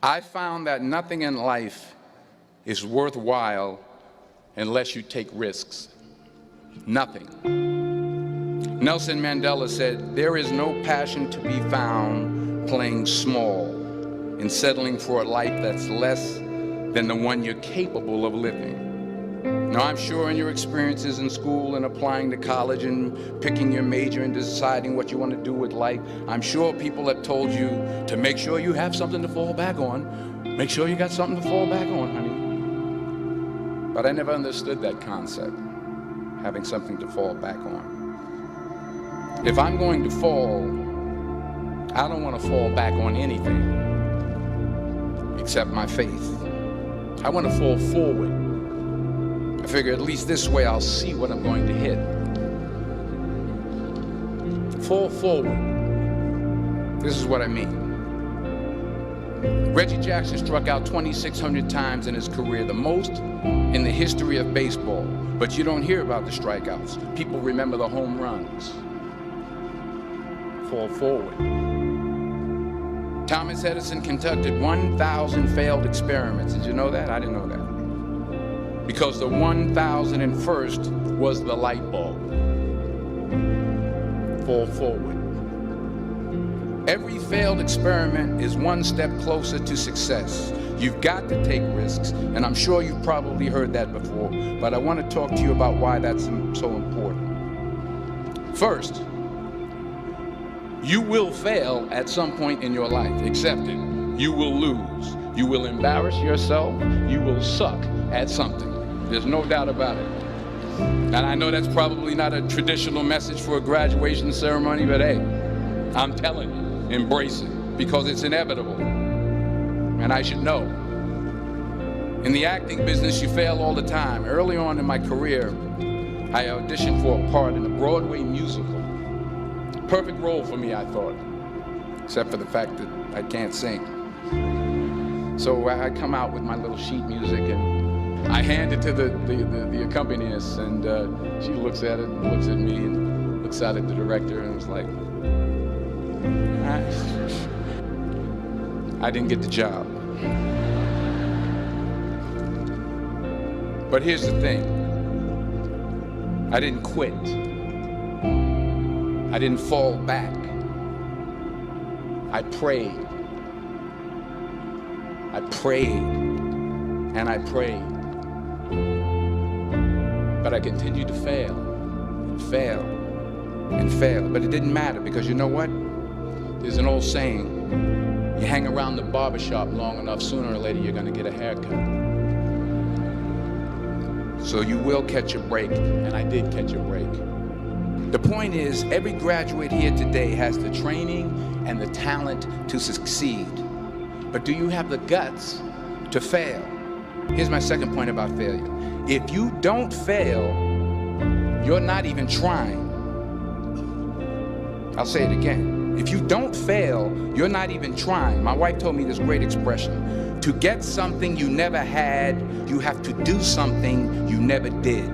I found that nothing in life is worthwhile unless you take risks. Nothing. Nelson Mandela said, "There is no passion to be found playing small and settling for a life that's less than the one you're capable of living." Now, I'm sure in your experiences in school and applying to college and picking your major and deciding what you want to do with life, I'm sure people have told you to make sure you have something to fall back on. Make sure you got something to fall back on, honey. But I never understood that concept, having something to fall back on. If I'm going to fall, I don't want to fall back on anything except my faith. I want to fall forward. I figure at least this way I'll see what I'm going to hit. Fall forward. This is what I mean. Reggie Jackson struck out 2,600 times in his career, the most in the history of baseball. But you don't hear about the strikeouts. People remember the home runs. Fall forward. Thomas Edison conducted 1,000 failed experiments. Did you know that? I didn't know that. Because the 1,001st was the light bulb. Fall forward. Every failed experiment is one step closer to success. You've got to take risks, and I'm sure you've probably heard that before, but I want to talk to you about why that's so important. First, you will fail at some point in your life. Accept it. You will lose. You will embarrass yourself. You will suck at something. There's no doubt about it. And I know that's probably not a traditional message for a graduation ceremony, but hey, I'm telling you, embrace it, because it's inevitable. And I should know. In the acting business, you fail all the time. Early on in my career, I auditioned for a part in a Broadway musical. Perfect role for me, I thought, except for the fact that I can't sing. So I come out with my little sheet music and I hand it to the accompanist, and she looks at it and looks at me and looks out at the director and was like, I didn't get the job. But here's the thing. I didn't quit. I didn't fall back. I prayed. I prayed and I prayed. But I continued to fail and fail and fail. But it didn't matter, because you know what? There's an old saying, you hang around the barbershop long enough, sooner or later you're going to get a haircut. So you will catch a break, and I did catch a break. The point is, every graduate here today has the training and the talent to succeed. But do you have the guts to fail? Here's my second point about failure. If you don't fail, you're not even trying. I'll say it again. If you don't fail, you're not even trying. My wife told me this great expression. To get something you never had, you have to do something you never did.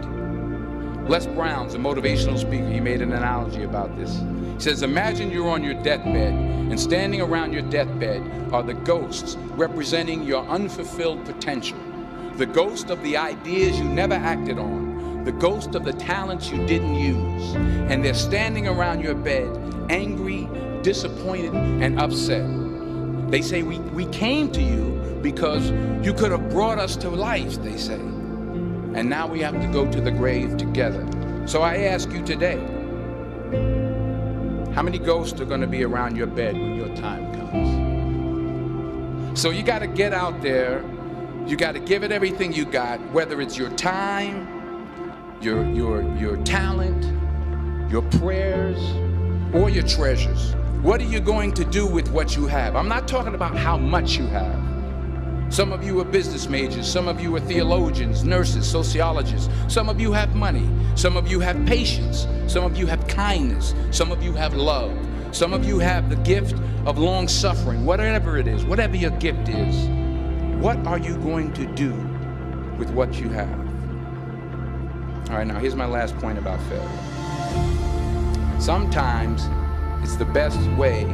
Les Brown's a motivational speaker. He made an analogy about this. He says, imagine you're on your deathbed, and standing around your deathbed are the ghosts representing your unfulfilled potential. The ghost of the ideas you never acted on. The ghost of the talents you didn't use. And they're standing around your bed, angry, disappointed, and upset. They say, we came to you because you could have brought us to life, they say. And now we have to go to the grave together. So I ask you today, how many ghosts are going to be around your bed when your time comes? So you got to get out there. You got to give it everything you got, whether it's your time, your talent, your prayers, or your treasures. What are you going to do with what you have? I'm not talking about how much you have. Some of you are business majors, some of you are theologians, nurses, sociologists. Some of you have money, some of you have patience, some of you have kindness, some of you have love. Some of you have the gift of long suffering, whatever it is, whatever your gift is. What are you going to do with what you have? All right, now here's my last point about failure. Sometimes it's the best way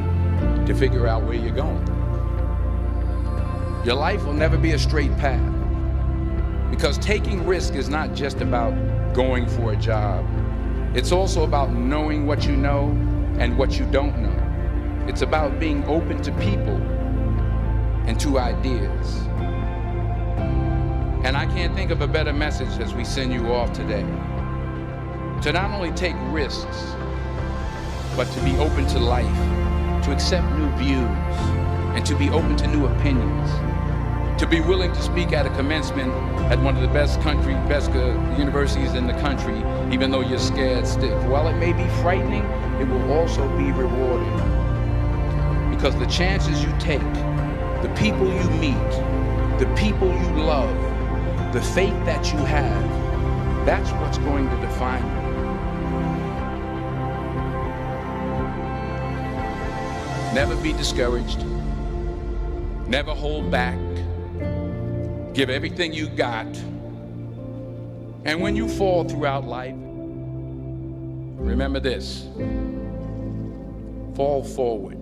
to figure out where you're going. Your life will never be a straight path, because taking risk is not just about going for a job. It's also about knowing what you know and what you don't know. It's about being open to people and to ideas. And I can't think of a better message as we send you off today. To not only take risks, but to be open to life, to accept new views, and to be open to new opinions. To be willing to speak at a commencement at one of the best universities in the country, even though you're scared stiff. While it may be frightening, it will also be rewarding. Because the chances you take, the people you meet, the people you love, the faith that you have, that's what's going to define you. Never be discouraged. Never hold back. Give everything you got. And when you fall throughout life, remember this: fall forward.